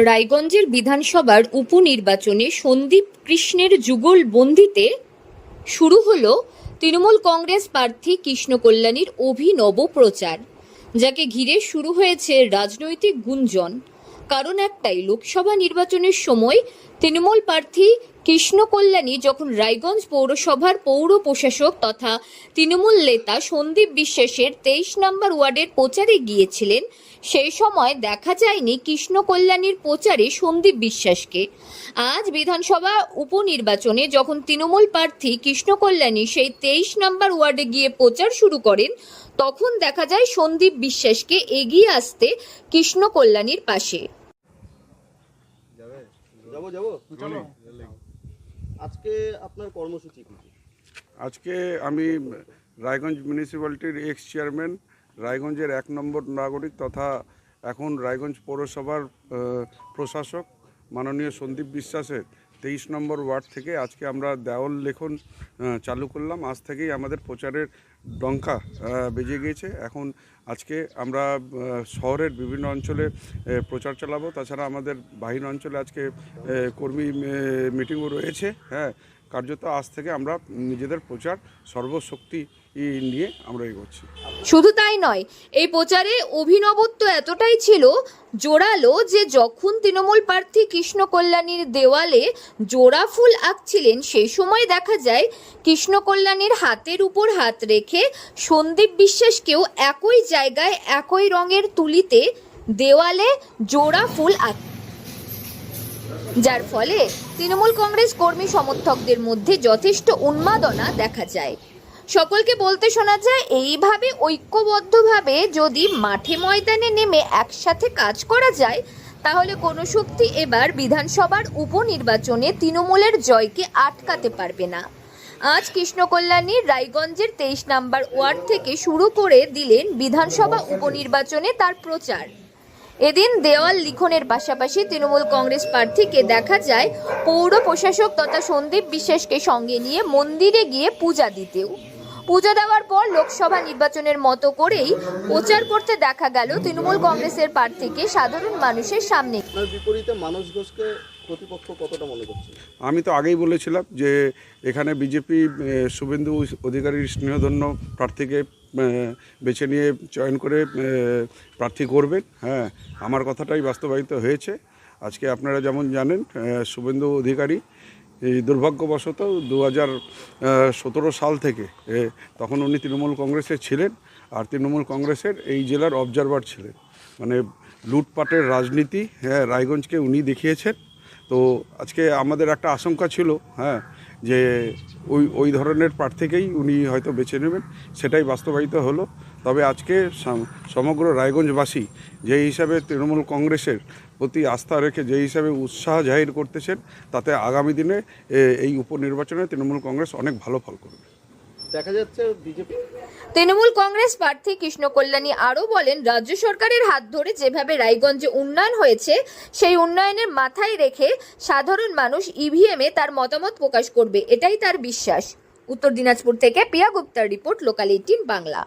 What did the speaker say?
রায়গঞ্জের বিধানসভার উপনির্বাচনে সন্দীপ কৃষ্ণের যুগলবন্দিতে শুরু হলো তৃণমূল কংগ্রেস প্রার্থী কৃষ্ণ কল্যাণীর অভিনব প্রচার, যাকে ঘিরে শুরু হয়েছে রাজনৈতিক গুঞ্জন। কারণ একটাই, লোকসভা নির্বাচনের সময় তৃণমূল প্রার্থী কৃষ্ণ কল্যাণী যখন রায়গঞ্জ পৌরসভার পৌর প্রশাসক তথা তৃণমূল নেতা সন্দীপ বিশ্বাসের 23 নম্বর ওয়ার্ডের প্রচারে গিয়েছিলেন, সেই সময় দেখা যায়নি কৃষ্ণ কল্যাণীর প্রচারে সন্দীপ বিশ্বাসকে। আজ বিধানসভা উপনির্বাচনে যখন তৃণমূল প্রার্থী কৃষ্ণ কল্যাণী সেই 23 নম্বর ওয়ার্ডে গিয়ে প্রচার শুরু করেন, তখন দেখা যায় সন্দীপ বিশ্বাসকে এগিয়ে আসতে কৃষ্ণ কল্যাণীর পাশে। আজকে আপনার কর্মসূচি কি? আজকে আমি রায়গঞ্জ মিউনিসিপ্যালিটির এক্স চেয়ারম্যান, রায়গঞ্জের 1 নম্বর নাগরিক তথা এখন রায়গঞ্জ পৌরসভার প্রশাসক মাননীয় সন্দীপ বিশ্বাসের 23 নম্বর ওয়ার্ড থেকে আজকে আমরা দেওয়াল লেখন চালু করলাম। আজ থেকেই আমাদের প্রচারের ডঙ্কা বেজে গিয়েছে। এখন আজকে আমরা শহরের বিভিন্ন অঞ্চলে প্রচার চালাবো। তাছাড়া আমাদের বাহির অঞ্চলে আজকে কর্মী মিটিংও রয়েছে। কার্যত আজ থেকে আমরা নিজেদের প্রচার সর্বশক্তি নিয়ে আমরা এগোচ্ছি। শুধু তাই নয়, এই প্রচারে অভিনবত্ব এতটাই ছিল জোরালো যে যখন তৃণমূল প্রার্থী কৃষ্ণ কল্যাণীর দেওয়ালে জোড়া ফুল আঁকছিলেন, সেই সময় দেখা যায় কৃষ্ণ কল্যাণীর হাতের উপর হাত রেখে সন্দীপ বিশ্বাসকেও একই জায়গায় একই রঙের তুলিতে দেওয়ালে জোড়া ফুল আঁক, যার ফলে তৃণমূল কংগ্রেস কর্মী সমর্থকদের মধ্যে যথেষ্ট উন্মাদনা দেখা যায়। সকলকে বলতে শোনা যায়, এইভাবে ঐক্যবদ্ধভাবে যদি মাঠে ময়দানে নেমে একসাথে কাজ করা যায়, তাহলে কোনো শক্তি এবার বিধানসভার উপনির্বাচনে তৃণমূলের জয়কে আটকাতে পারবে না। আজ কৃষ্ণ কল্যাণী রায়গঞ্জের 23 নম্বর ওয়ার্ড থেকে শুরু করে দিলেন বিধানসভা উপনির্বাচনে তার প্রচার। এদিন দেওয়াল লিখনের পাশাপাশি তৃণমূল কংগ্রেস প্রার্থীকে দেখা যায় পৌর প্রশাসক তথা সন্দীপ বিশ্বাসকে সঙ্গে নিয়ে মন্দিরে গিয়ে পূজা দিতেও। পূজা দেওয়ার পর লোকসভা নির্বাচনের মতো করেই প্রচার করতে দেখা গেল তৃণমূল কংগ্রেসের প্রার্থীকে সাধারণ মানুষের সামনে। বিপরীতে মানস ঘোষকে প্রতিপক্ষ কতটা মনে করছে? আমি তো আগেই বলেছিলাম যে এখানে বিজেপি শুভেন্দু অধিকারীর স্নেহধন্য প্রার্থীকে বেছে নিয়ে চয়ন করে প্রার্থী করবেন। আমার কথাটাই বাস্তবায়িত হয়েছে। আজকে আপনারা যেমন জানেন, শুভেন্দু অধিকারী এই দুর্ভাগ্যবশত 2017 সাল থেকে তখন উনি তৃণমূল কংগ্রেসে ছিলেন, আর তৃণমূল কংগ্রেসের এই জেলার অবজারভার ছিলেন। মানে লুটপাটের রাজনীতি রায়গঞ্জকে উনি দেখিয়েছেন। তো আজকে আমাদের একটা আশঙ্কা ছিল যে ওই ধরনের প্রার্থীকেই উনি হয়তো বেছে নেবেন, সেটাই বাস্তবায়িত হলো। তবে আজকে সমগ্র রায়গঞ্জবাসী যে হিসাবে তৃণমূল কংগ্রেসের প্রতি আস্থা রেখে যে হিসাবে উৎসাহ জাহির করতেছেন, তাতে আগামী দিনে এই উপনির্বাচনে তৃণমূল কংগ্রেস অনেক ভালো ফল করবে। দেখা যাচ্ছে বিজেপি তৃণমূল কংগ্রেস প্রার্থী কৃষ্ণ কল্যাণী আরও বলেন, রাজ্য সরকারের হাত ধরে যেভাবে রায়গঞ্জে উন্নয়ন হয়েছে, সেই উন্নয়নের মাথায় রেখে সাধারণ মানুষ ইভিএমে তার মতামত প্রকাশ করবে, এটাই তার বিশ্বাস। উত্তর দিনাজপুর থেকে পিয়া গুপ্তার রিপোর্ট, লোকাল 18 বাংলা।